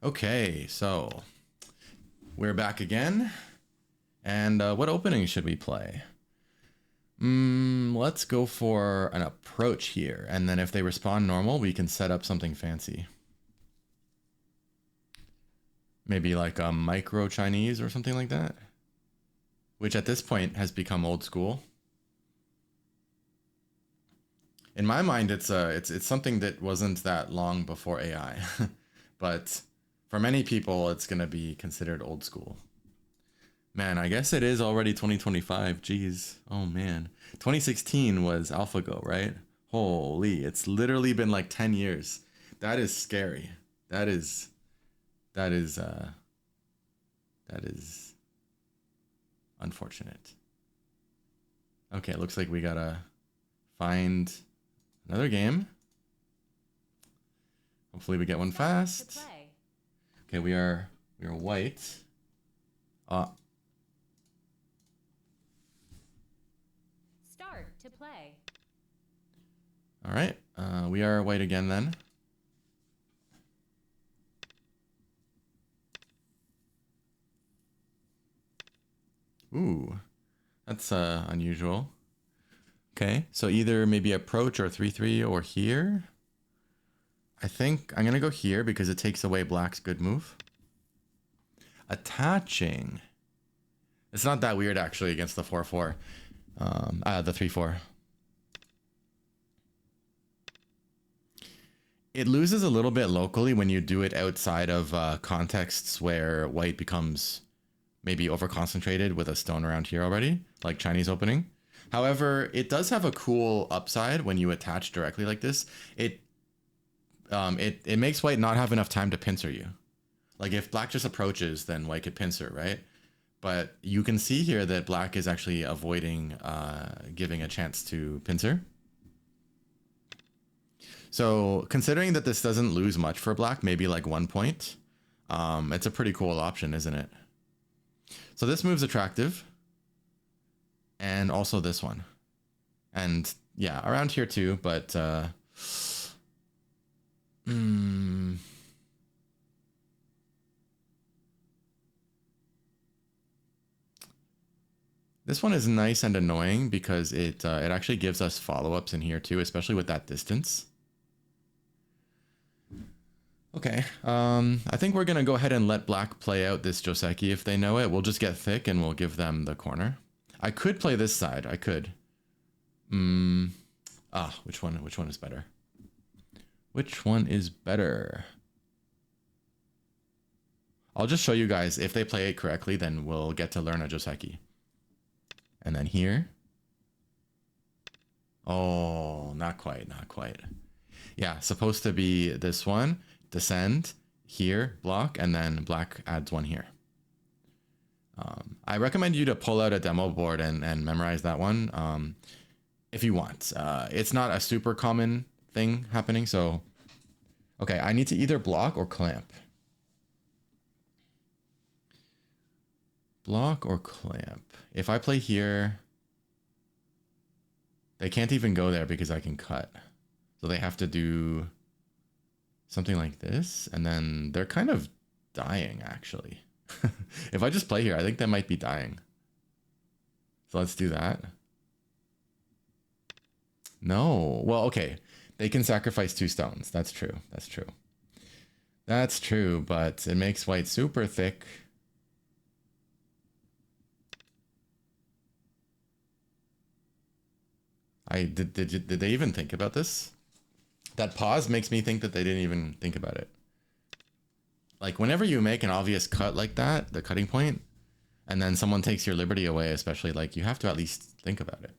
Okay, so we're back again. And what opening should we play? Let's go for an approach here. And then if they respond normal, we can set up something fancy. Maybe like a micro Chinese or something like that. Which at this point has become old school. In my mind, it's something that wasn't that long before AI. But for many people, it's going to be considered old school. Man, I guess it is already 2025. Jeez. Oh, man. 2016 was AlphaGo, right? Holy, it's literally been like 10 years. That is scary. That is unfortunate. Okay, it looks like we gotta find another game. Hopefully we get one fast. Okay, we are white. Start to play. All right, we are white again then. Ooh, that's unusual. Okay, so either maybe approach or 3-3 or here. I think I'm gonna go here because it takes away black's good move. Attaching. It's not that weird actually against the 4-4. The 3-4. It loses a little bit locally when you do it outside of contexts where white becomes maybe over-concentrated with a stone around here already, like Chinese opening. However, it does have a cool upside when you attach directly like this. It makes white not have enough time to pincer you. Like if black just approaches, then white could pincer, right? But you can see here that black is actually avoiding giving a chance to pincer. So considering that this doesn't lose much for black, maybe like 1 point, it's a pretty cool option, isn't it? So this move's attractive. And also this one. And yeah, around here too, but this one is nice and annoying because it actually gives us follow-ups in here too, especially with that distance. Okay, I think we're gonna go ahead and let black play out this Joseki if they know it. We'll just get thick and we'll give them the corner. I could play this side. I could. Which one is better? Which one is better? I'll just show you guys. If they play it correctly, then we'll get to learn a Joseki. And then here. Oh, not quite, not quite. Yeah, supposed to be this one. Descend, here, block, and then black adds one here. I recommend you to pull out a demo board and memorize that one if you want. It's not a super common thing happening, so... Okay, I need to either block or clamp. Block or clamp. If I play here... They can't even go there because I can cut. So they have to do something like this, and then they're kind of dying, actually. If I just play here, I think they might be dying. So let's do that. No. Well, okay. They can sacrifice 2 stones. That's true. That's true. That's true, but it makes white super thick. Did they even think about this? That pause makes me think that they didn't even think about it. Like whenever you make an obvious cut like that, the cutting point, and then someone takes your liberty away, especially, like, you have to at least think about it.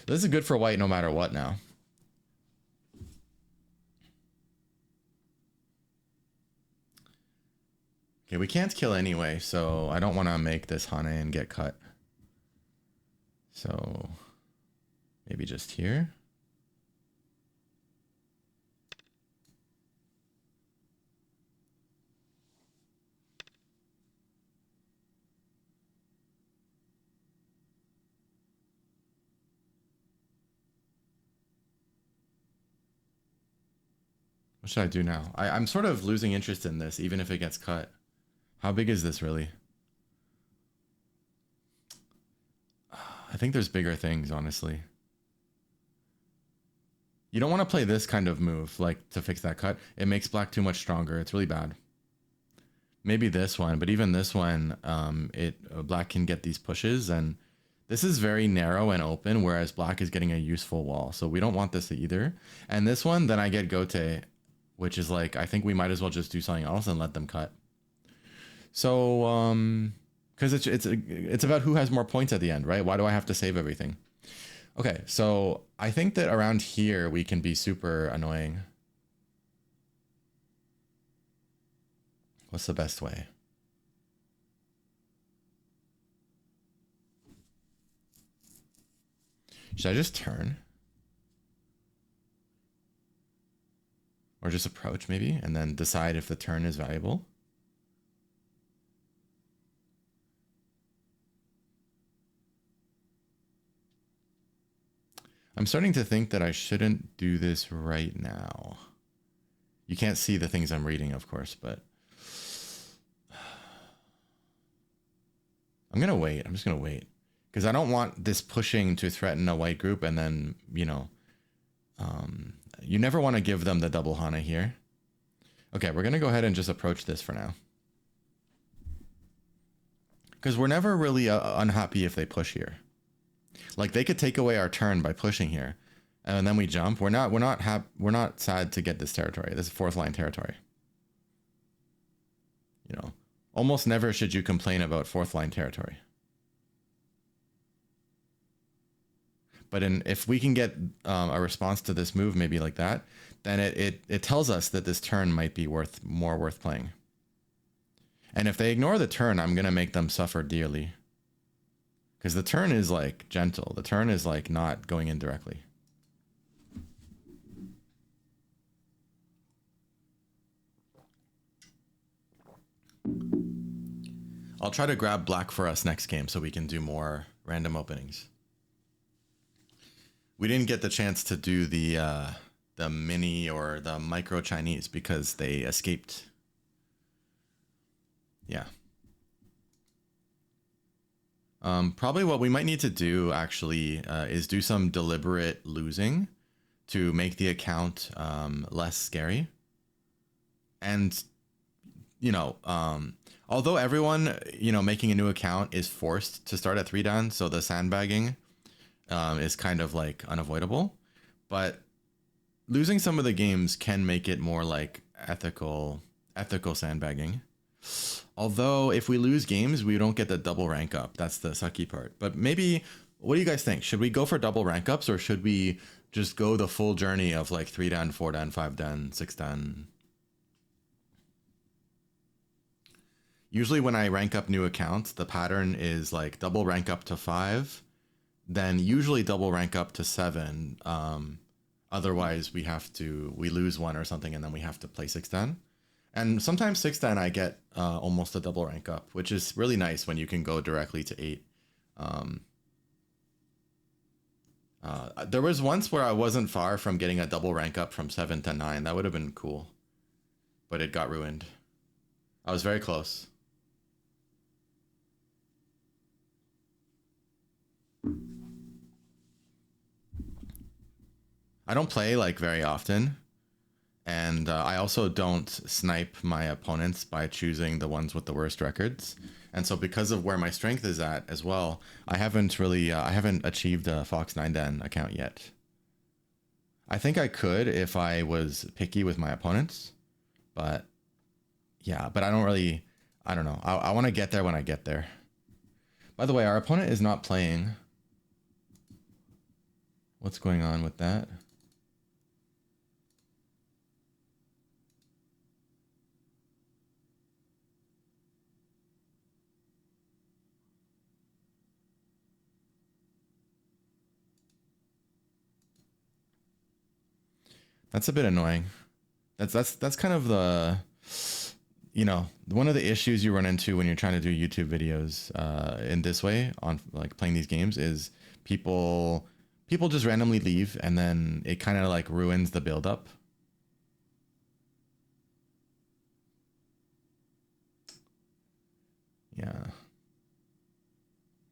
This is good for white no matter what now. Okay, we can't kill anyway, so I don't want to make this Hane and get cut. So maybe just here. What should I do now? I'm sort of losing interest in this, even if it gets cut. How big is this really? I think there's bigger things, honestly. You don't want to play this kind of move, like to fix that cut. It makes black too much stronger. It's really bad. Maybe this one, but even this one, black can get these pushes, and this is very narrow and open, whereas black is getting a useful wall. So we don't want this either. And this one, then I get Gote, which is like, I think we might as well just do something else and let them cut. So, because it's about who has more points at the end, right? Why do I have to save everything? Okay, so I think that around here we can be super annoying. What's the best way? Should I just turn? Or just approach maybe, and then decide if the turn is valuable? I'm starting to think that I shouldn't do this right now. You can't see the things I'm reading, of course, but I'm gonna wait. I'm just gonna wait because I don't want this pushing to threaten a white group, and then, you know, you never want to give them the double Hana here. Okay, we're gonna go ahead and just approach this for now because we're never really unhappy if they push here. Like, they could take away our turn by pushing here, and then we jump. We're not sad to get this territory. This is fourth line territory. You know, almost never should you complain about fourth line territory. But if we can get a response to this move, maybe like that, then it tells us that this turn might be more worth playing. And if they ignore the turn, I'm gonna make them suffer dearly. Because the turn is like gentle. The turn is like not going in directly. I'll try to grab black for us next game so we can do more random openings. We didn't get the chance to do the mini or the micro Chinese because they escaped. Yeah. Probably what we might need to do actually is do some deliberate losing to make the account less scary. And, you know, although everyone, you know, making a new account is forced to start at 3 down, so the sandbagging is kind of like unavoidable, but losing some of the games can make it more like ethical sandbagging. Although if we lose games, we don't get the double rank up. That's the sucky part. But maybe, what do you guys think? Should we go for double rank ups, or should we just go the full journey of like 3 down, 4 down, 5 down, 6 down? Usually when I rank up new accounts, the pattern is like double rank up to 5, then usually double rank up to 7. Otherwise we lose one or something, and then we have to play 6 down. And sometimes 6 down I get almost a double rank up, which is really nice when you can go directly to 8. There was once where I wasn't far from getting a double rank up from 7 to 9. That would have been cool, but it got ruined. I was very close. I don't play like very often. And I also don't snipe my opponents by choosing the ones with the worst records. And so because of where my strength is at as well, I haven't achieved a Fox 9Dan account yet. I think I could if I was picky with my opponents. But yeah, but I don't know. I want to get there when I get there. By the way, our opponent is not playing. What's going on with that? That's a bit annoying. That's kind of the, you know, one of the issues you run into when you're trying to do YouTube videos in this way, on like playing these games, is people just randomly leave, and then it kind of like ruins the build up. Yeah.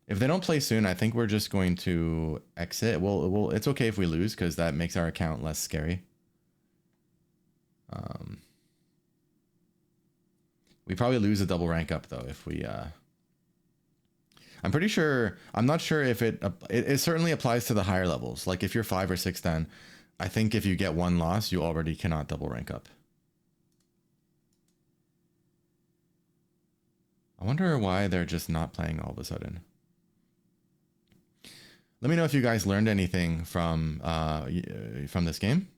If they don't play soon, I think we're just going to exit. Well, it's okay if we lose because that makes our account less scary. We probably lose a double rank up though if we. I'm pretty sure. I'm not sure if it certainly applies to the higher levels. Like if you're 5 or 6, then I think if you get one loss, you already cannot double rank up. I wonder why they're just not playing all of a sudden. Let me know if you guys learned anything from this game.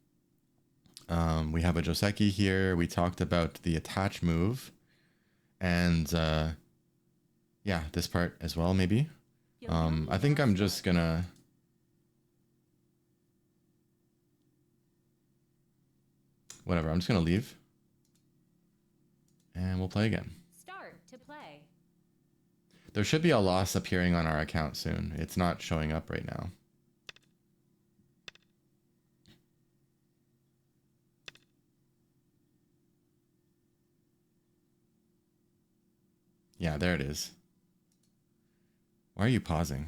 We have a Joseki here. We talked about the attach move, and yeah, this part as well. Maybe. I think I'm just gonna. Whatever. I'm just gonna leave, and we'll play again. Start to play. There should be a loss appearing on our account soon. It's not showing up right now. Yeah, there it is. Why are you pausing?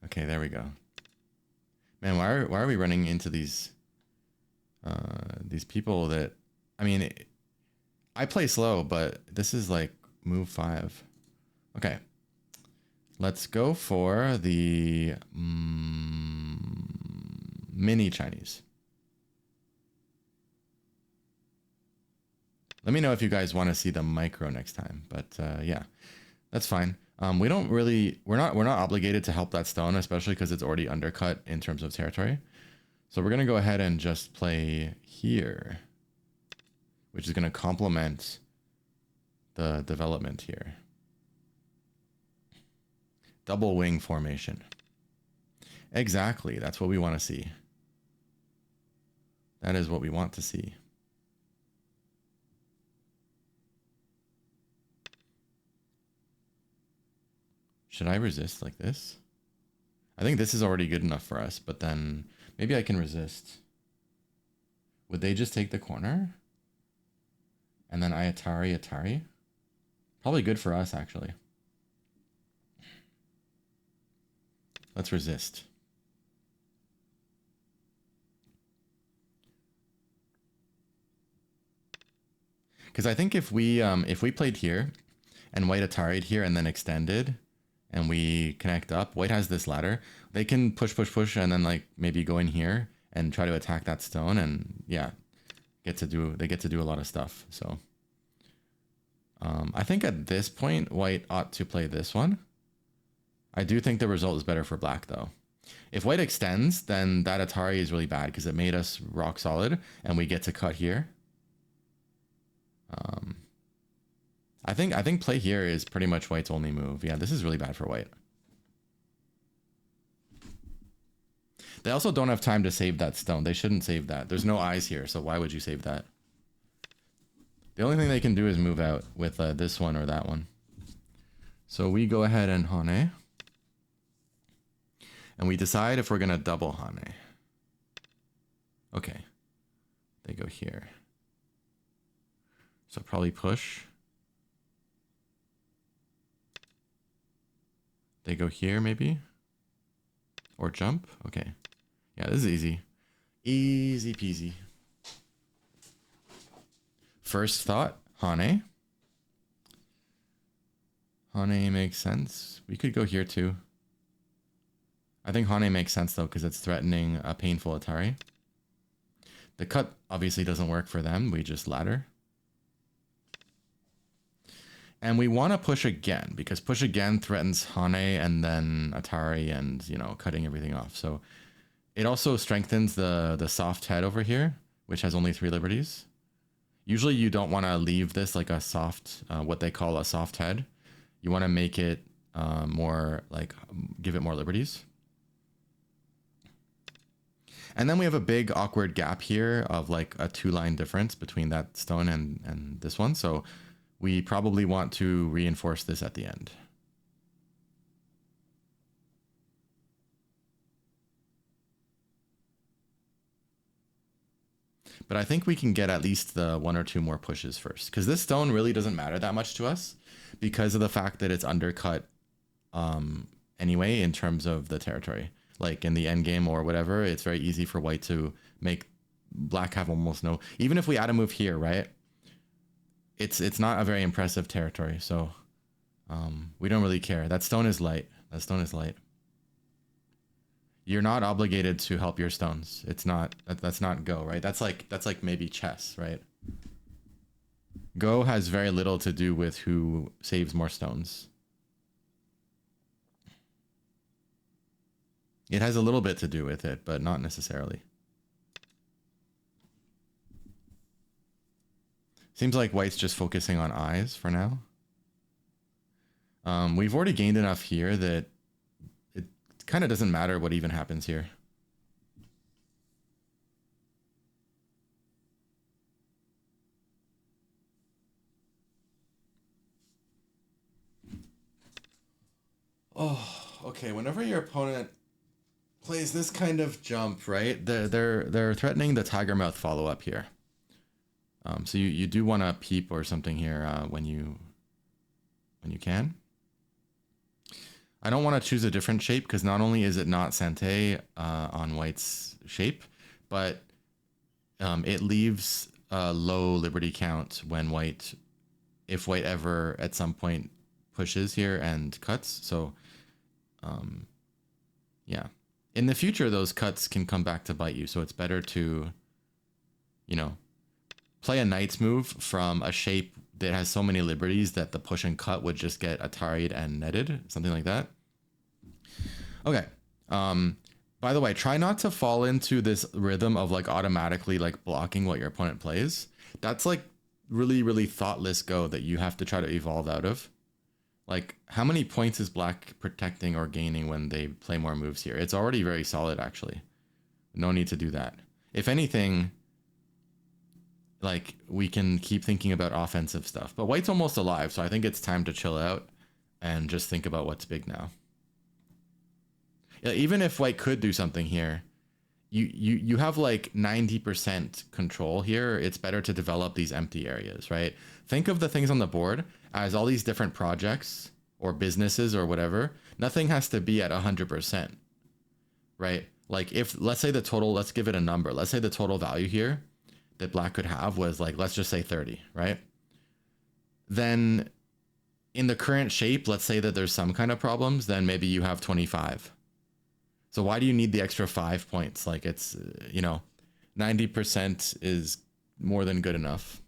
Okay, there we go. Man, why are we running into these people that, I mean, I play slow, but this is like move 5. Okay. Let's go for the mini Chinese. Let me know if you guys want to see the micro next time, but yeah, that's fine. We're not obligated to help that stone, especially because it's already undercut in terms of territory. So we're gonna go ahead and just play here, which is gonna complement the development here. Double wing formation. Exactly, that's what we want to see. That is what we want to see. Should I resist like this? I think this is already good enough for us, but then maybe I can resist. Would they just take the corner? And then I Atari? Probably good for us, actually. Let's resist. Because I think if we played here and white Atari'd here and then extended and we connect up, white has this ladder. They can push and then like maybe go in here and try to attack that stone, and yeah, they get to do a lot of stuff. So I think at this point white ought to play this one. I do think the result is better for black though. If white extends, then that Atari is really bad because it made us rock solid and we get to cut here. I think play here is pretty much white's only move. Yeah, this is really bad for white. They also don't have time to save that stone. They shouldn't save that. There's no eyes here, so why would you save that? The only thing they can do is move out with this one or that one. So we go ahead and Hane. And we decide if we're going to double Hane. Okay. They go here. So probably push. They go here maybe. Or jump. Okay. Yeah, this is easy. Easy peasy. First thought, Hane. Hane makes sense. We could go here too. I think Hane makes sense though because it's threatening a painful Atari. The cut obviously doesn't work for them. We just ladder. And we want to push again because push again threatens Hane and then Atari and, you know, cutting everything off. So it also strengthens the soft head over here, which has only 3 liberties. Usually you don't want to leave this like a soft, what they call a soft head. You want to make it more like, give it more liberties. And then we have a big awkward gap here of like a 2-line difference between that stone and this one. So we probably want to reinforce this at the end. But I think we can get at least the 1 or 2 more pushes first, because this stone really doesn't matter that much to us because of the fact that it's undercut anyway in terms of the territory. Like in the end game or whatever, it's very easy for white to make black have almost no. Even if we add a move here, right? It's not a very impressive territory, so we don't really care. That stone is light. That stone is light. You're not obligated to help your stones. It's not that's not go, right? That's like maybe chess, right? Go has very little to do with who saves more stones. It has a little bit to do with it, but not necessarily. Seems like white's just focusing on eyes for now. We've already gained enough here that it kind of doesn't matter what even happens here. Oh, okay. Whenever your opponent plays this kind of jump, right? They're threatening the tiger mouth follow up here. So you do want to peep or something here when you can. I don't want to choose a different shape because not only is it not Sante on white's shape, but it leaves a low liberty count when if white ever at some point pushes here and cuts. So yeah, in the future those cuts can come back to bite you, so it's better to, you know, play a knight's move from a shape that has so many liberties that the push and cut would just get Atari'd and netted, something like that. Okay. By the way, try not to fall into this rhythm of like automatically like blocking what your opponent plays. That's like really, really thoughtless go that you have to try to evolve out of. Like, how many points is black protecting or gaining when they play more moves here? It's already very solid, actually. No need to do that. If anything, like, we can keep thinking about offensive stuff. But white's almost alive, so I think it's time to chill out and just think about what's big now. Yeah, even if white could do something here, you have like 90% control here. It's better to develop these empty areas, right? Think of the things on the board as all these different projects or businesses or whatever. Nothing has to be at 100%, right? Like if, let's say the total, let's give it a number. Let's say the total value here that black could have was like, let's just say 30, right? Then in the current shape, let's say that there's some kind of problems, then maybe you have 25. So why do you need the extra 5 points? Like it's, you know, 90% is more than good enough.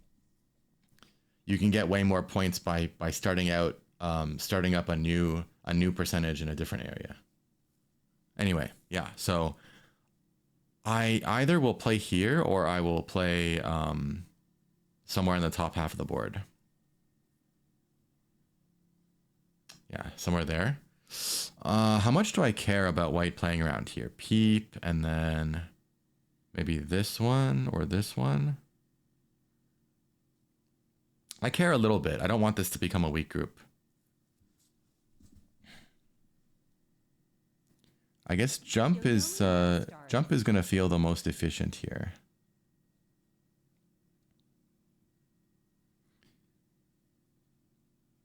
You can get way more points by starting out, starting up a new percentage in a different area. Anyway, yeah. So I either will play here or I will play somewhere in the top half of the board. Yeah, somewhere there. How much do I care about white playing around here? Peep, and then maybe this one or this one. I care a little bit. I don't want this to become a weak group. I guess jump is gonna feel the most efficient here.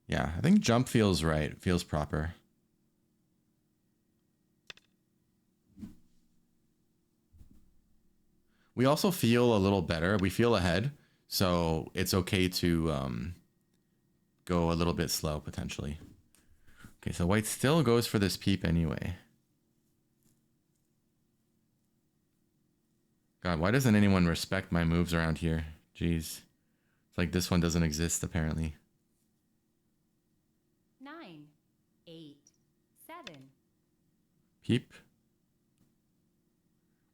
Yeah, I think jump feels right. Feels proper. We also feel a little better. We feel ahead, so it's okay to go a little bit slow potentially. Okay, so white still goes for this peep anyway. God, why doesn't anyone respect my moves around here? Jeez. It's like this one doesn't exist, apparently. 9, 8, 7. Peep?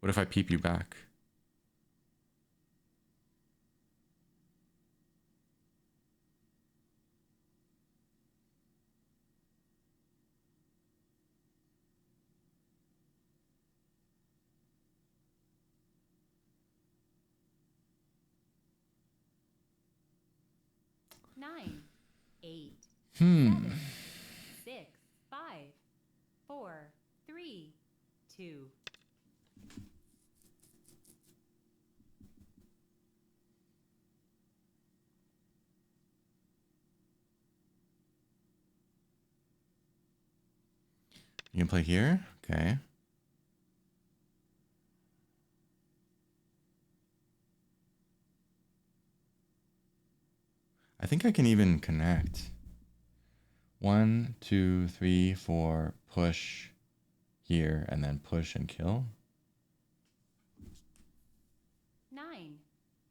What if I peep you back? Nine, 8, 7, 6, 5, 4, 3, 2. You can play here? Okay. I think I can even connect. 1, 2, 3, 4, push here, and then push and kill. 9,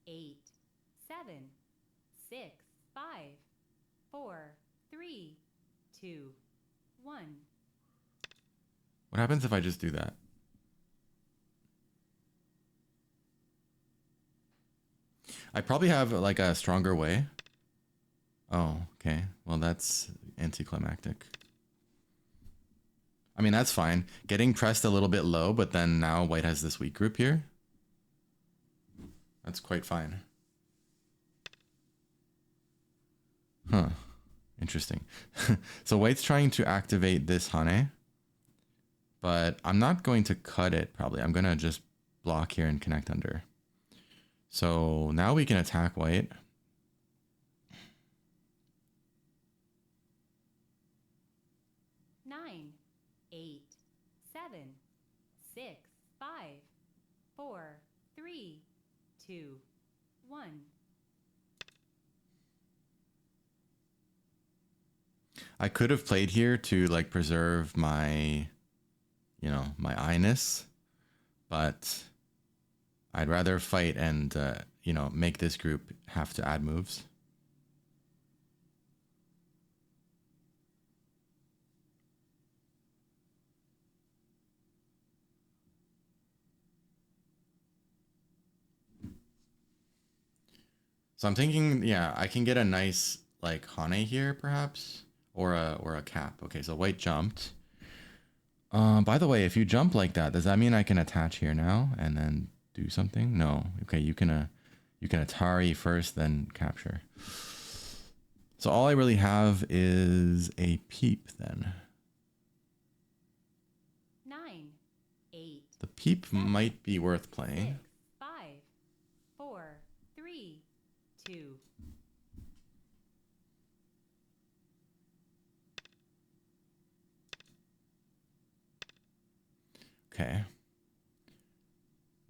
8, 7, 6, 5, 4, 3, 2, 1. What happens if I just do that? I probably have like a stronger way. Oh, okay. Well, that's anticlimactic. I mean, that's fine. Getting pressed a little bit low, but then now white has this weak group here. That's quite fine. Huh. Interesting. So white's trying to activate this Hane, but I'm not going to cut it probably. I'm going to just block here and connect under. So now we can attack white. Nine, 8, 7, 6, 5, 4, 3, 2, 1. I could have played here to like preserve my, you know, my I-ness, but I'd rather fight and, you know, make this group have to add moves. So I'm thinking, yeah, I can get a nice like Hane here perhaps, or a cap. Okay, so white jumped. By the way, if you jump like that, does that mean I can attach here now and then do something? No. Okay, you can Atari first, then capture. So all I really have is a peep then. 9, 8. The peep might be worth playing. 6, 5, 4, 3, 2. Okay.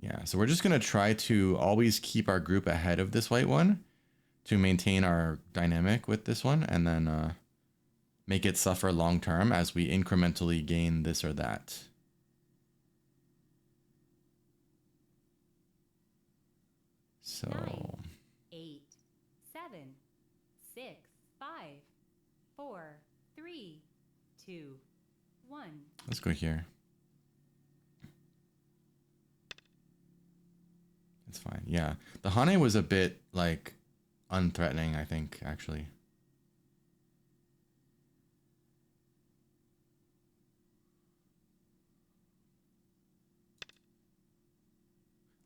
Yeah, so we're just going to try to always keep our group ahead of this white one to maintain our dynamic with this one, and then make it suffer long term as we incrementally gain this or that. So 9, 8, 7, 6, 5, 4, 3, 2, 1. let's go here. It's fine. Yeah, the Hane was a bit like unthreatening, I think, actually.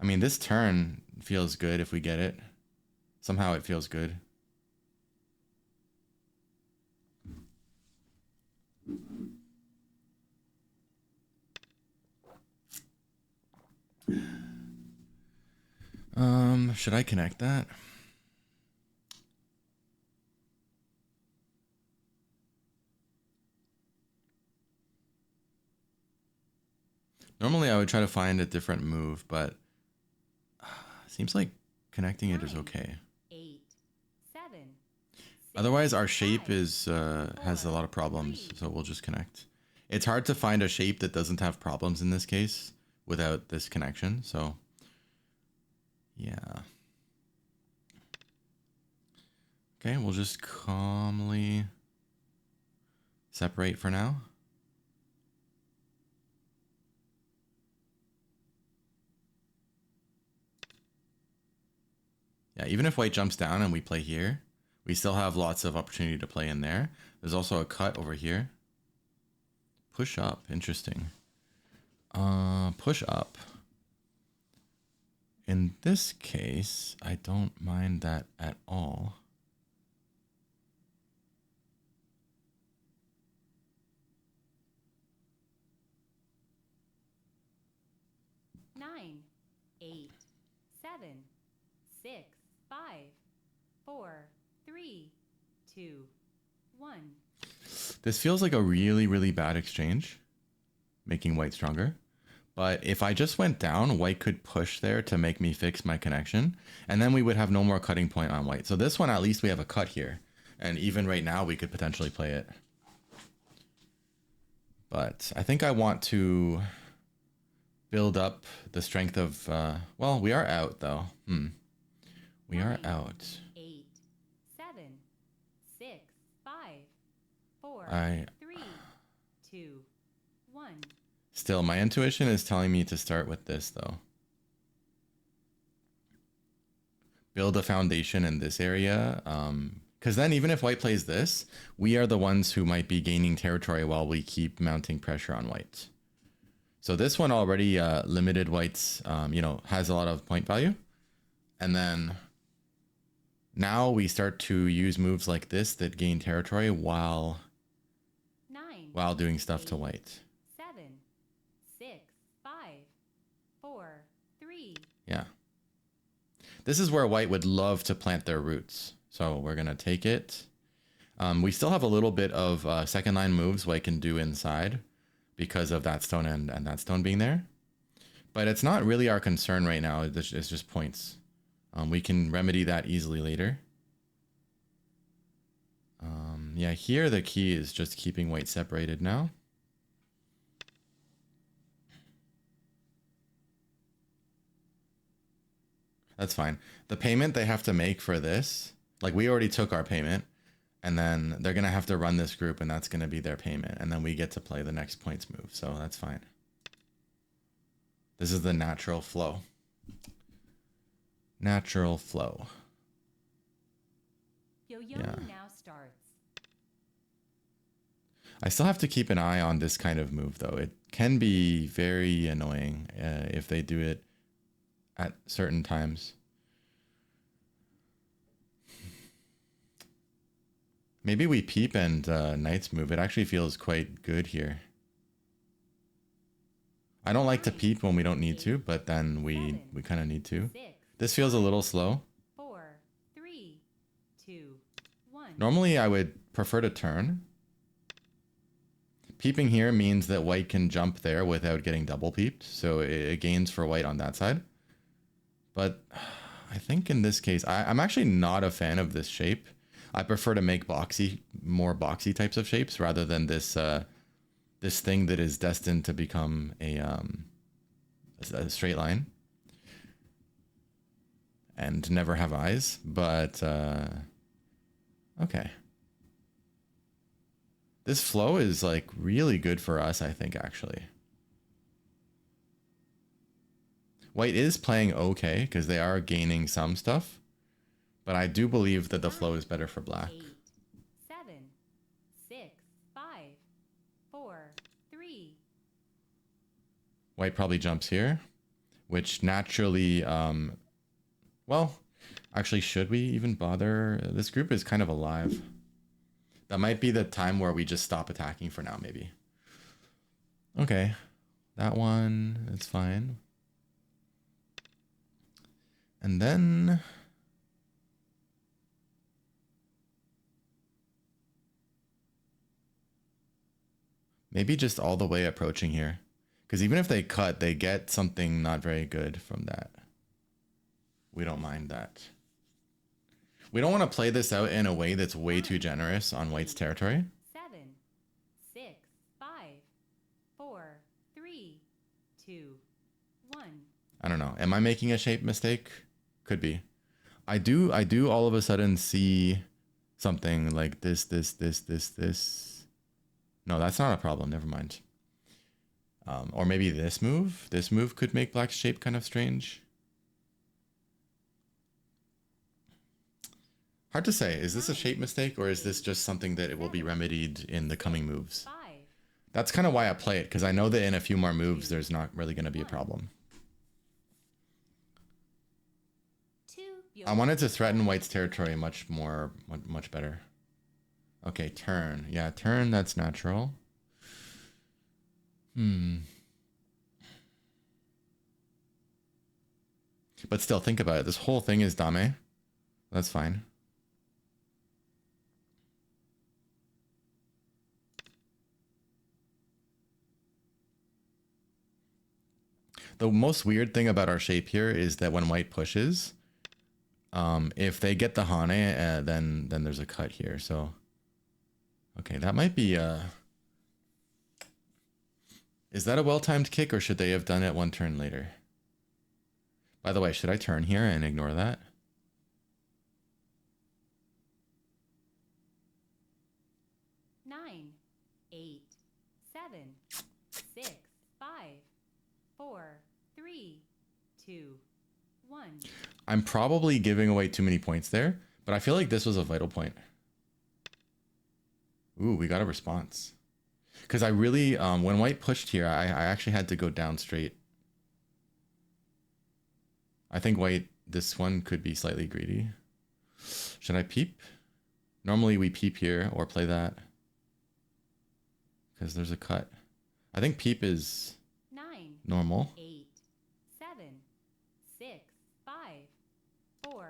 I mean, this turn feels good if we get it. Somehow it feels good. Should I connect that? Normally I would try to find a different move, but seems like connecting it is 9, okay. 8, 7. 6, Otherwise our shape 5, is has a lot of problems, 3. so we'll just connect. It's hard to find a shape that doesn't have problems in this case without this connection, so yeah. Okay, we'll just calmly separate for now. Yeah, even if white jumps down and we play here, we still have lots of opportunity to play in there. There's also a cut over here. Push up, interesting. Push up. In this case, I don't mind that at all. Nine, 8, 7, 6, 5, 4, 3, 2, 1. This feels like a really, really bad exchange. making white stronger. But if I just went down, white could push there to make me fix my connection. And then we would have no more cutting point on white. So this one, at least we have a cut here. And even right now, we could potentially play it. But I think I want to build up the strength of... well, we are out, though. We are out. 8, 7, 6, 5, 4, 3, 2, 1. Still, my intuition is telling me to start with this, though. Build a foundation in this area. Because then even if white plays this, we are the ones who might be gaining territory while we keep mounting pressure on white. So this one already limited white's, has a lot of point value. And then now we start to use moves like this that gain territory while doing stuff to white. 7, 6, 5, 4, 3. Yeah. This is where white would love to plant their roots. So we're going to take it. We still have a little bit of second line moves white can do inside because of that stone and that stone being there. But it's not really our concern right now. It's just points. We can remedy that easily later. Yeah, here the key is just keeping white separated now. That's fine. The payment they have to make for this, like we already took our payment, and then they're going to have to run this group, and that's going to be their payment. And then we get to play the next points move. So that's fine. This is the natural flow. Natural flow. Yo-yo now starts. I still have to keep an eye on this kind of move, though. It can be very annoying if they do it at certain times. Maybe we peep and knights move. It actually feels quite good here. I don't like to peep when we don't need to, but then we kind of need to. This feels a little slow. 4, 3, 2, 1. Normally I would prefer to turn. Peeping here means that white can jump there without getting double peeped, so it gains for white on that side. But I think in this case, I'm actually not a fan of this shape. I prefer to make more boxy types of shapes rather than this this thing that is destined to become a straight line and never have eyes. But okay. This flow is like really good for us, I think, actually. White is playing okay because they are gaining some stuff, but I do believe that the flow is better for black. 8, 7, 6, 5, 4, 3. White probably jumps here, which naturally, well, actually, should we even bother? This group is kind of alive. That might be the time where we just stop attacking for now, maybe. Okay, that one, it's fine. And then maybe just all the way approaching here. Because even if they cut, they get something not very good from that. We don't mind that. We don't want to play this out in a way that's way too generous on white's territory. 7, 6, 5, 4, 3, 2, 1. I don't know. Am I making a shape mistake? Could be. I do all of a sudden see something like this. No, that's not a problem. Never mind. Or maybe this move. This move could make black's shape kind of strange. Hard to say. Is this a shape mistake or is this just something that it will be remedied in the coming moves? That's kind of why I play it, because I know that in a few more moves there's not really going to be a problem. I wanted to threaten white's territory much better. Okay, turn. Yeah, turn, that's natural. But still, think about it. This whole thing is dame. That's fine. The most weird thing about our shape here is that when white pushes, if they get the Hane, then there's a cut here. So, okay, that might be is that a well-timed kick, or should they have done it one turn later? By the way, should I turn here and ignore that? Nine, 8, 7, 6, 5, 4, 3, 2, 1. I'm probably giving away too many points there, but I feel like this was a vital point. Ooh, we got a response. Because I really, when white pushed here, I actually had to go down straight. I think white, this one could be slightly greedy. Should I peep? Normally we peep here or play that. Because there's a cut. I think peep is 9, normal. 8, 7, 6, 5, 4.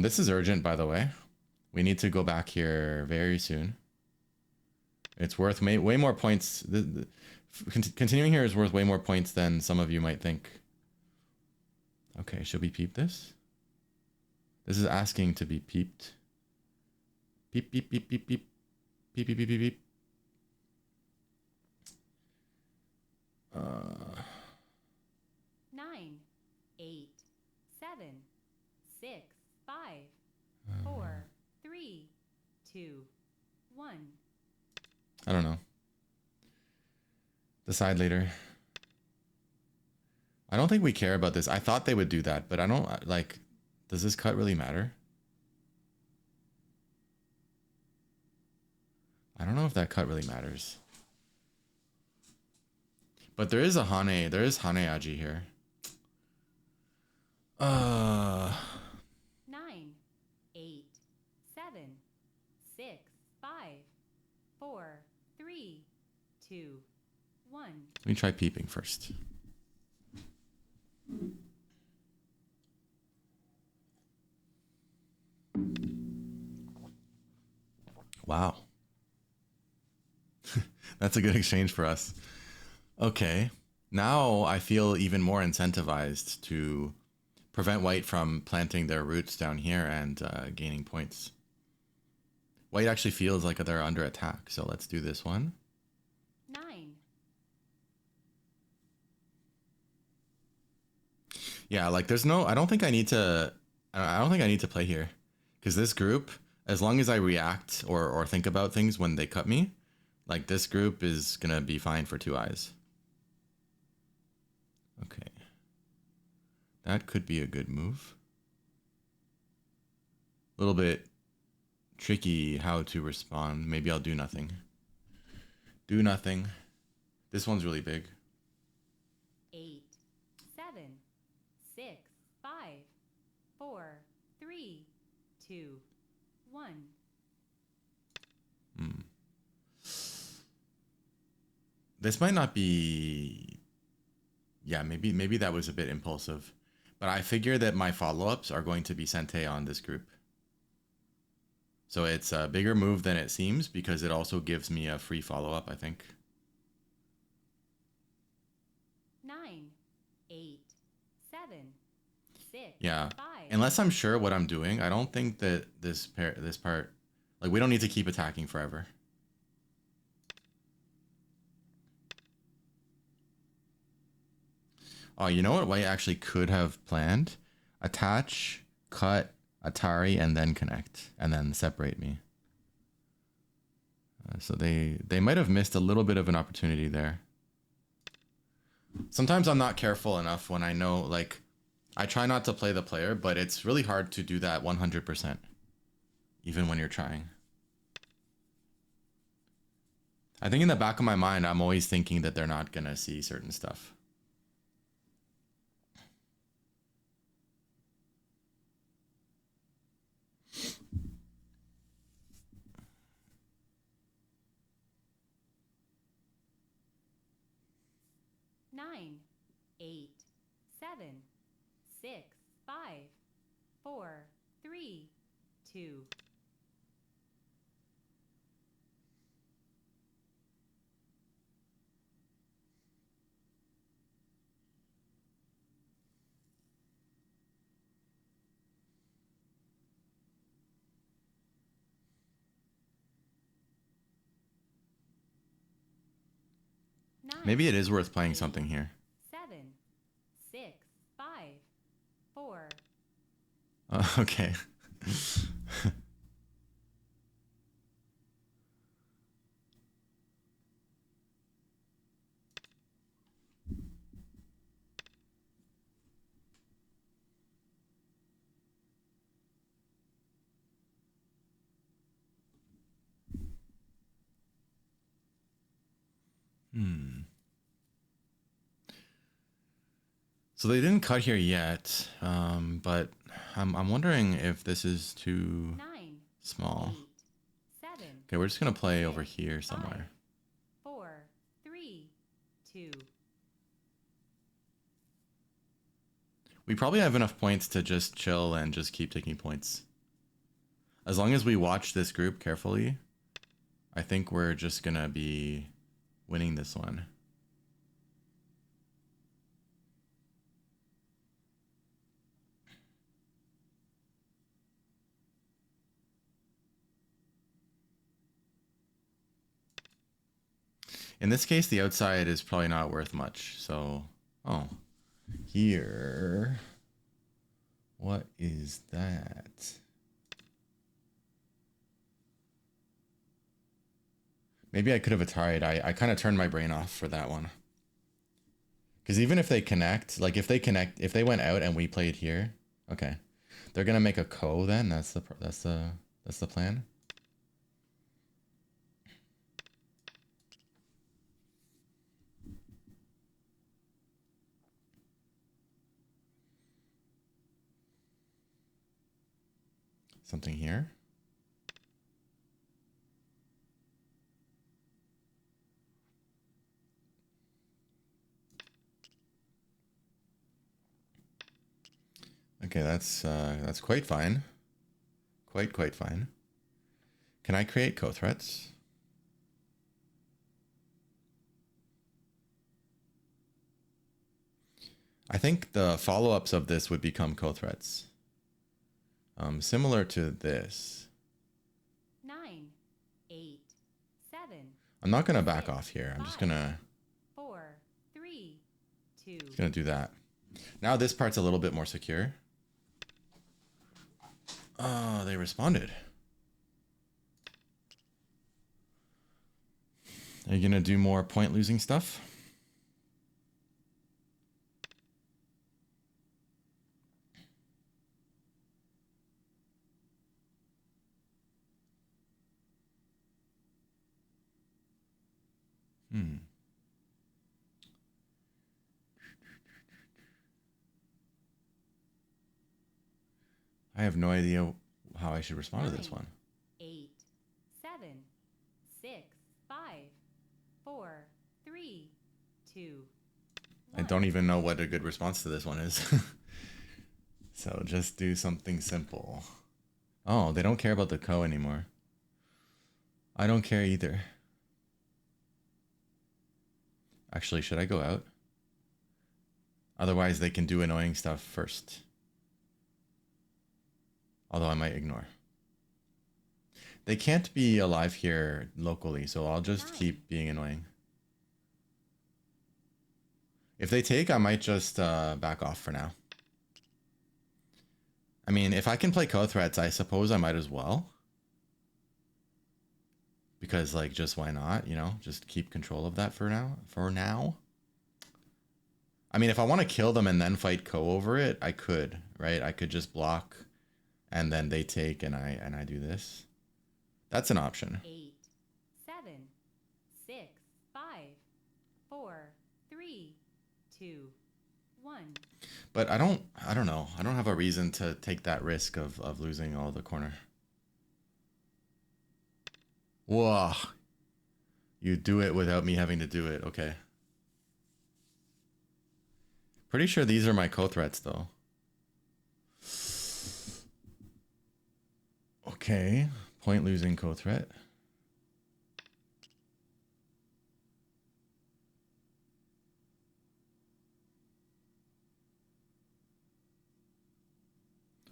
This is urgent, by the way. We need to go back here very soon. It's worth way more points. Continuing here is worth way more points than some of you might think. Okay, should we peep this? This is asking to be peeped. Peep, beep, beep, beep, beep. Beep, beep, beep, beep, beep. 9, 8, 7, 6, 5, 4, 3, 2, 1. I don't know. Decide later. I don't think we care about this. I thought they would do that, but I don't, like, does this cut really matter? I don't know if that cut really matters. But there is a Hane. There is Hane Aji here. 9, 8, 7, 6, 5, 4, 3, 2, 1. Let me try peeping first. Wow. That's a good exchange for us. Okay. Now I feel even more incentivized to prevent white from planting their roots down here and gaining points. White actually feels like they're under attack. So let's do this one. 9, Yeah, like there's no, I don't think I need to play here. Because this group, as long as I react or think about things when they cut me, like this group is gonna be fine for 2 eyes. Okay. That could be a good move. A little bit tricky how to respond. Maybe I'll do nothing. Do nothing. This one's really big. 8, 7, 6, 5, 4, 3, 2, 1. This might not be... Yeah, maybe that was a bit impulsive. But I figure that my follow-ups are going to be Sente on this group. So it's a bigger move than it seems because it also gives me a free follow-up, I think. 9, 8, 7, 6, Yeah. 5. Unless I'm sure what I'm doing, I don't think that this part... Like, we don't need to keep attacking forever. Oh, you know what white actually could have planned? Attach, cut, Atari, and then connect, and then separate me. So they might have missed a little bit of an opportunity there. Sometimes I'm not careful enough when I know, like, I try not to play the player, but it's really hard to do that 100%, even when you're trying. I think in the back of my mind, I'm always thinking that they're not gonna see certain stuff. Nine, 8, 7, 6, 5, 4, 3, 2. Maybe it is worth playing something here. 7, 6, 5, 4. Okay. So they didn't cut here yet, but I'm wondering if this is too 9, small. 8, 7. Okay, we're just gonna play over here 5, somewhere. 4, 3, 2. We probably have enough points to just chill and just keep taking points. As long as we watch this group carefully, I think we're just gonna be winning this one. In this case, the outside is probably not worth much. So, oh, here. What is that? Maybe I could have Atari'd. I kind of turned my brain off for that one. Because even if they connect, like if they went out and we played here, okay, they're gonna make a ko then. That's the plan. Something here. Okay, that's quite fine. Quite fine. Can I create co-threats? I think the follow-ups of this would become co-threats. Similar to this. 9, 8, 7. I'm not gonna back off here. I'm just gonna 4, 3, 2. Just gonna do that. Now this part's a little bit more secure. Oh, they responded. Are you gonna do more point losing stuff? I have no idea how I should respond to this one. 8, 7, 6, 5, 4, 3, 2. I don't even know what a good response to this one is. So just do something simple. Oh, they don't care about the ko anymore. I don't care either. Actually, should I go out? Otherwise, they can do annoying stuff first. Although I might ignore. They can't be alive here locally, so I'll just keep being annoying. If they take, I might just back off for now. I mean, if I can play co-threats, I suppose I might as well. Because, like, just why not, you know? Just keep control of that for now. I mean, if I want to kill them and then fight ko over it, I could, right? I could just block and then they take and I do this. That's an option. 8, 7, 6, 5, 4, 3, 2, 1. But I don't know. I don't have a reason to take that risk of losing all the corner. Whoa. You do it without me having to do it. Okay. Pretty sure these are my co-threats though. Okay. Point losing co-threat.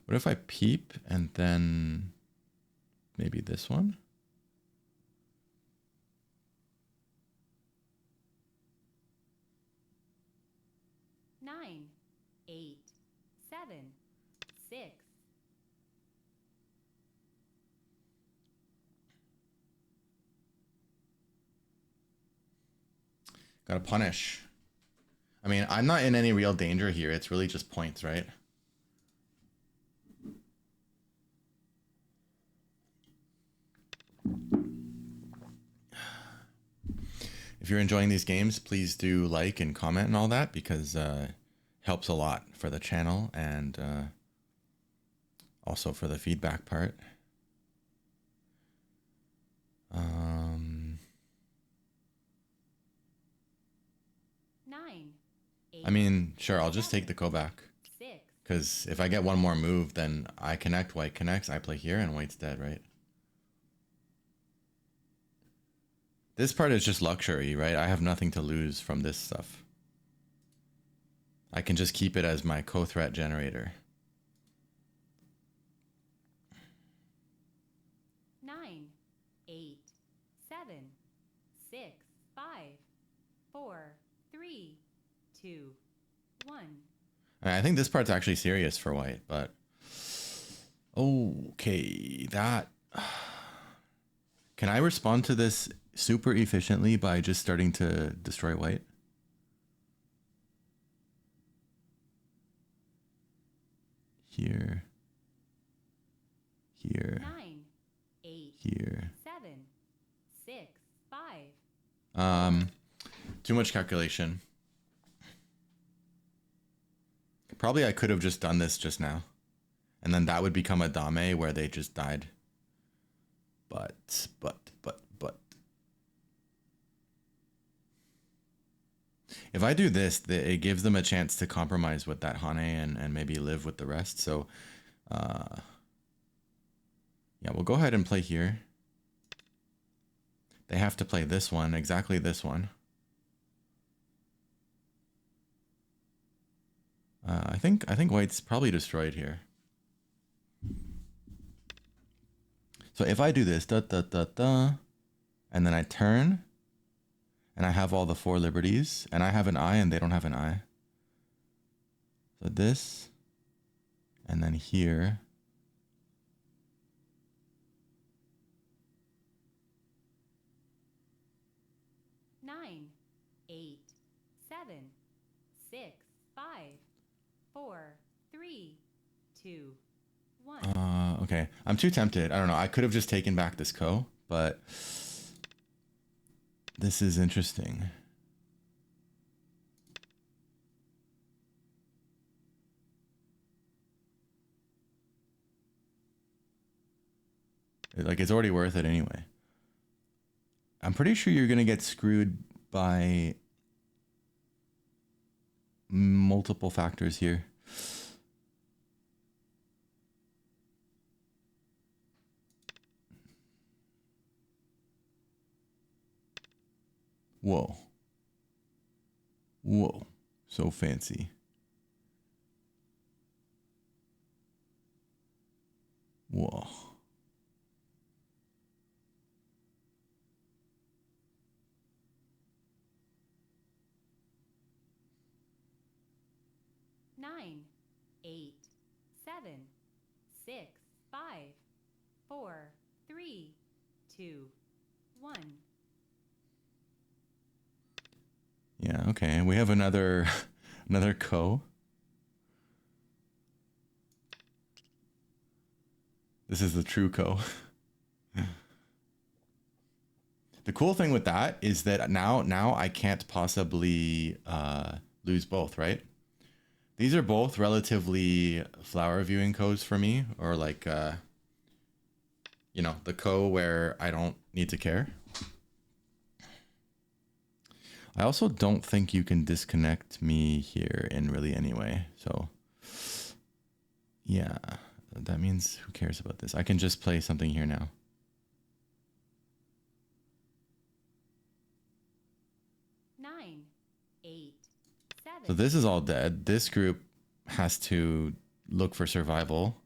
What if I peep and then maybe this one? Gotta punish. I mean, I'm not in any real danger here. It's really just points, right? If you're enjoying these games, please do like and comment and all that, because it helps a lot for the channel and also for the feedback part. Nine. Eight. I mean, sure, I'll just take the ko back. 6. Because if I get one more move, then I connect, white connects, I play here, and white's dead, right? This part is just luxury, right? I have nothing to lose from this stuff. I can just keep it as my co-threat generator. 9. 8. 7. 6. 5. 4. 3. 2. 1. I think this part's actually serious for white, but... Okay, that... Can I respond to this super efficiently by just starting to destroy white? Here. Here. 9. 8. Here. 7. 6. 5. Too much calculation. Probably I could have just done this just now. And then that would become a dame where they just died. But. If I do this, it gives them a chance to compromise with that Hane and maybe live with the rest. So, yeah, we'll go ahead and play here. They have to play this one, exactly this one. I think white's probably destroyed here. So if I do this, and then I turn, and I have all the 4 liberties, and I have an eye and they don't have an eye. So this, and then here. Nine. 8. 7. 6. 5. 4. 3. 2. 1. Okay. I'm too tempted. I don't know. I could have just taken back this ko, but this is interesting. Like, it's already worth it anyway. I'm pretty sure you're going to get screwed by multiple factors here. Whoa. Whoa. So fancy. Whoa. Nine. 8. 7. 6. 5. 4. 3. 2. 1. Yeah, okay. We have another ko. This is the true ko. The cool thing with that is that now I can't possibly lose both, right? These are both relatively flower viewing codes for me, or like, you know, the ko where I don't need to care. I also don't think you can disconnect me here in really any way. So, yeah, that means who cares about this? I can just play something here now. Nine. 8. 7. So this is all dead. This group has to look for survival.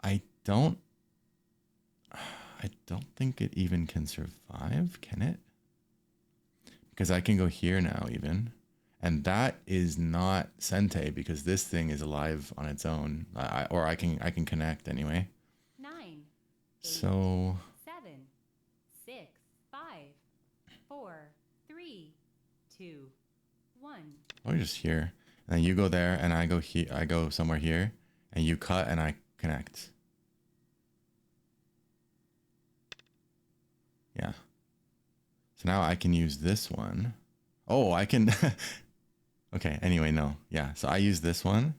I don't think it even can survive, can it? Because I can go here now even. And that is not Sente because this thing is alive on its own. Or I can connect anyway. 9, 8, So 7, 6, 5, 4, 3, 2, 1. we're just here. And then you go there and I go here. I go somewhere here. And you cut and I connect. Yeah. So now I can use this one. Oh, I can. Okay, anyway, no. Yeah, so I use this one.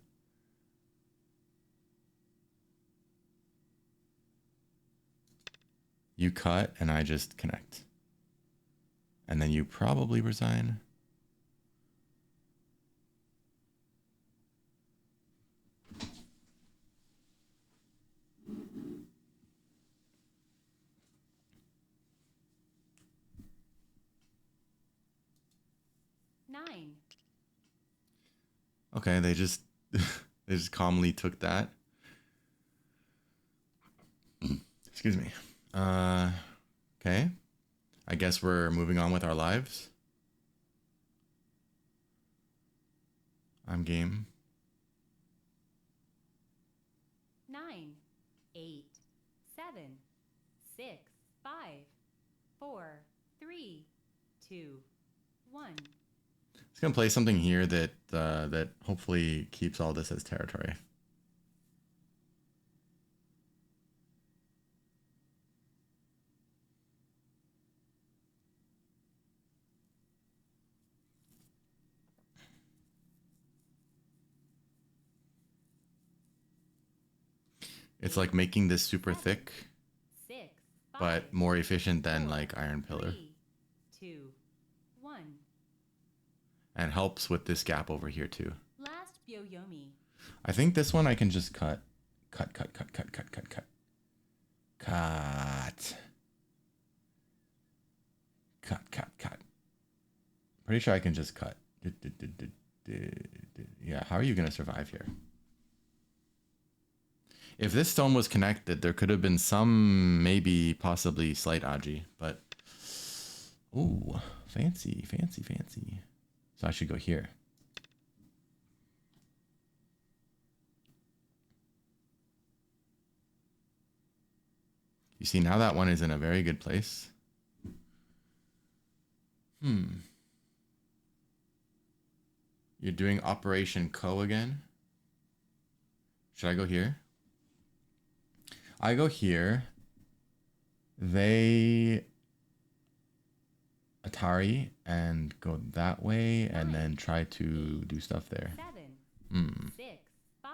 You cut and I just connect. And then you probably resign. Nine. Okay, they just they just calmly took that. Excuse me. Okay. I guess we're moving on with our lives. I'm game. 9, 8, 7, 6, 5, 4, 3, 2, 1. Just gonna play something here that that hopefully keeps all this as territory. It's like making this super thick, 6, 5, but more efficient than 4, like Iron Pillar. 3, 2, 1. And helps with this gap over here too. Last Byoyomi. I think this one I can just cut. Cut. Pretty sure I can just cut. Yeah, how are you going to survive here? If this stone was connected, there could have been some, maybe, possibly slight Aji, but... Ooh, fancy. So I should go here. You see, now that one is in a very good place. You're doing Operation Ko again? Should I go here? I go here. They Atari and go that way and then try to do stuff there. 7, 6, 5,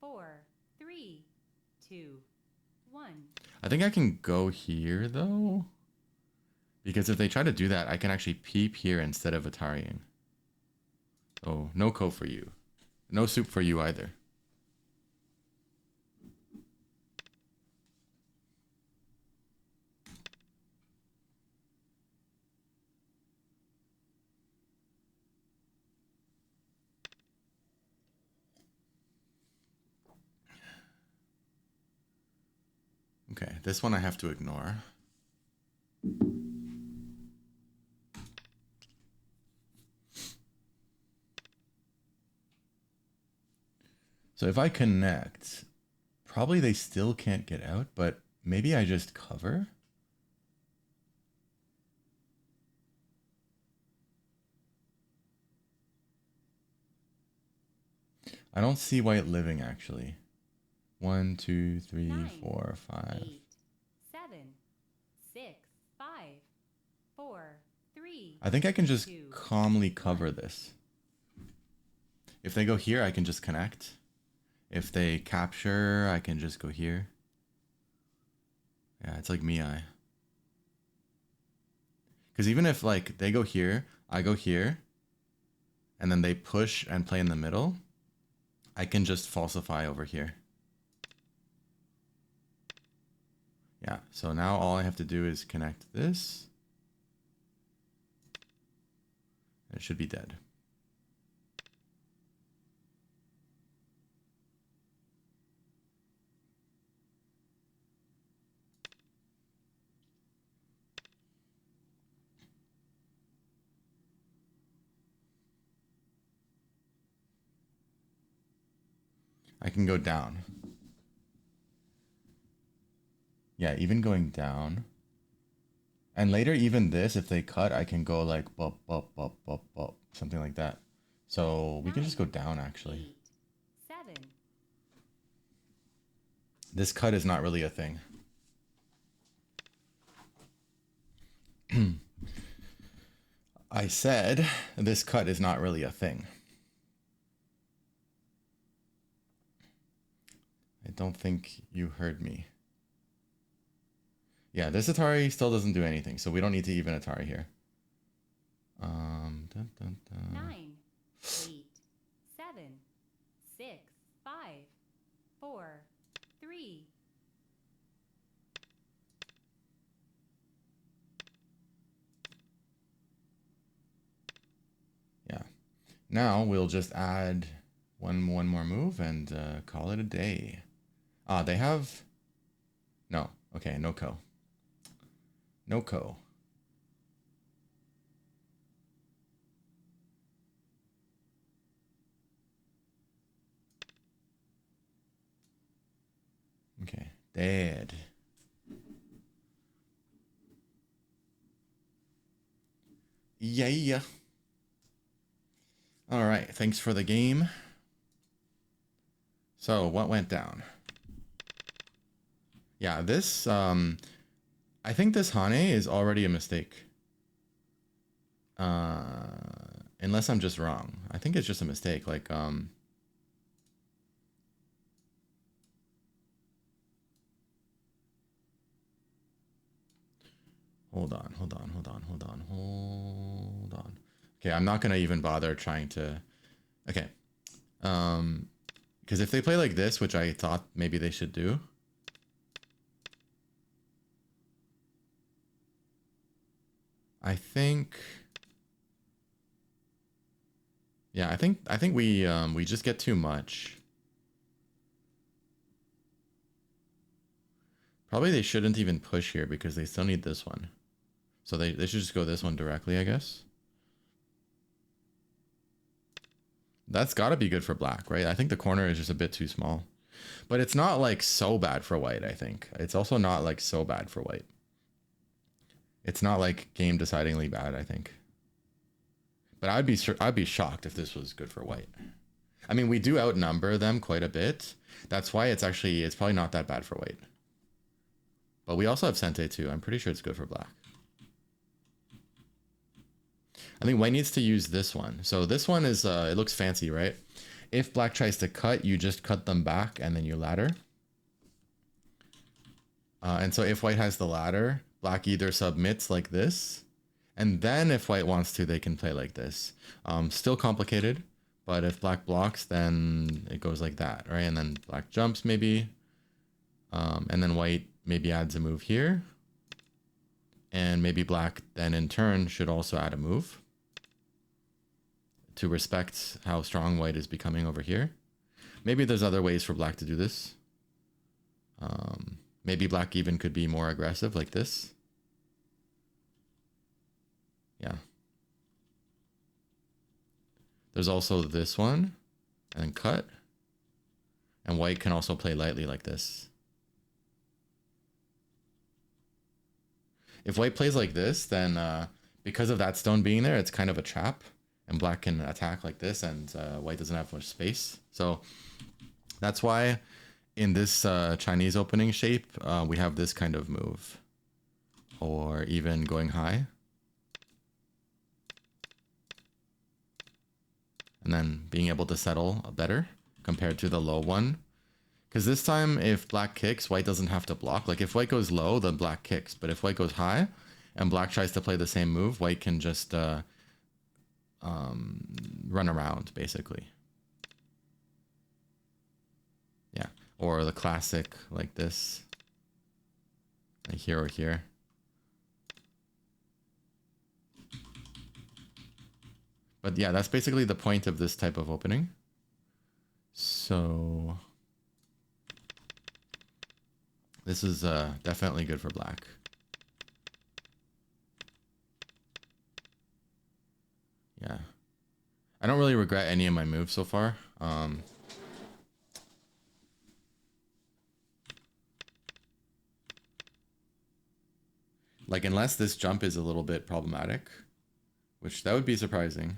4, 3, 2, 1. I think I can go here though. Because if they try to do that, I can actually peep here instead of Atarying. Oh, no Ko for you. No soup for you either. Okay, this one I have to ignore. So if I connect, probably they still can't get out, but maybe I just cover. I don't see white living actually. 1, 2, 3, 9, 4, 5. 8, 7, 6, 5, 4, 3. I think I can just 2, calmly cover this. If they go here, I can just connect. If they capture, I can just go here. Yeah, it's like Miai. Because even if like they go here, I go here, and then they push and play in the middle, I can just falsify over here. Yeah, so now all I have to do is connect this. It should be dead. I can go down. Yeah, even going down. And later, even this, if they cut, I can go like bop, bop, bop, bop, bop, something like that. So we can just go down, actually. 8, 7. This cut is not really a thing. I said this cut is not really a thing. I don't think you heard me. Yeah, this Atari still doesn't do anything, so we don't need to even Atari here. Dun, dun, dun. 9, 8, 7, 6, 5, 4, 3. Yeah. Now we'll just add one more move and call it a day. Ah, they have... No. Okay, no ko. No ko. Okay, dead. Yeah. All right, thanks for the game. So, what went down? Yeah, this, I think this Hane is already a mistake. Unless I'm just wrong. I think it's just a mistake, like, Hold on. Okay, I'm not gonna even bother trying to... Okay. Because if they play like this, which I thought maybe they should do... I think... Yeah, I think we just get too much. Probably they shouldn't even push here because they still need this one. So they should just go this one directly, I guess. That's got to be good for black, right? I think the corner is just a bit too small. But it's not like so bad for white, I think. It's also not like so bad for white. It's not like game decidingly bad, I think. But I'd be shocked if this was good for white. I mean, we do outnumber them quite a bit. That's why it's probably not that bad for white. But we also have Sente too. I'm pretty sure it's good for black. I think white needs to use this one. So this one is, it looks fancy, right? If black tries to cut, you just cut them back and then you ladder. And so if white has the ladder, black either submits like this, and then if white wants to, they can play like this. Still complicated, but if black blocks, then it goes like that, right? And then black jumps maybe, and then white maybe adds a move here. And maybe black then in turn should also add a move to respect how strong white is becoming over here. Maybe there's other ways for black to do this. Maybe black even could be more aggressive like this. Yeah. There's also this one and then cut. And white can also play lightly like this. If white plays like this, then because of that stone being there, it's kind of a trap. And black can attack like this, and white doesn't have much space. So that's why in this Chinese opening shape, we have this kind of move. Or even going high. And then being able to settle better compared to the low one. Because this time, if black kicks, white doesn't have to block. Like if white goes low, then black kicks. But if white goes high and black tries to play the same move, white can just run around, basically. Yeah. Or the classic like this. Like here or here. But yeah, that's basically the point of this type of opening. So this is definitely good for black. Yeah. I don't really regret any of my moves so far. Like, unless this jump is a little bit problematic, which that would be surprising.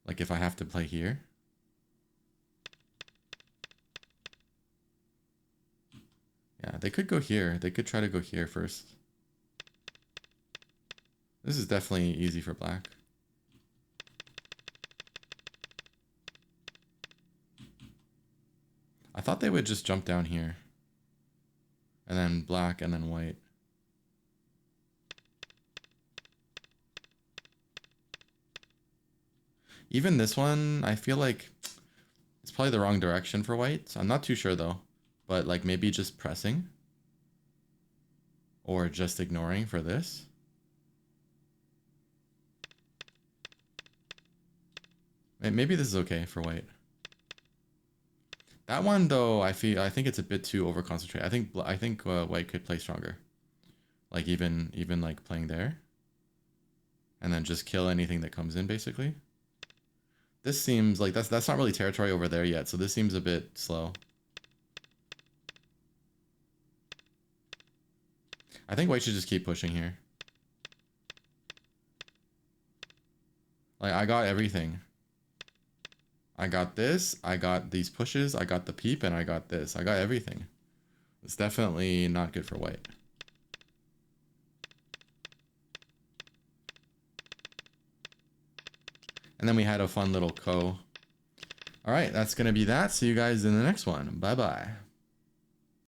Like, if I have to play here. Yeah, they could go here. They could try to go here first. This is definitely easy for black. I thought they would just jump down here. And then black and then white. Even this one, I feel like it's probably the wrong direction for white. So I'm not too sure though. But like maybe just pressing. Or just ignoring for this. Maybe this is okay for white. That one though, I think it's a bit too over concentrated. I think white could play stronger. Like even like playing there. And then just kill anything that comes in basically. This seems like that's not really territory over there yet, so this seems a bit slow. I think white should just keep pushing here. Like I got everything. I got this, I got these pushes, I got the peep, and I got this. I got everything. It's definitely not good for white. And then we had a fun little ko. All right, that's going to be that. See you guys in the next one. Bye-bye.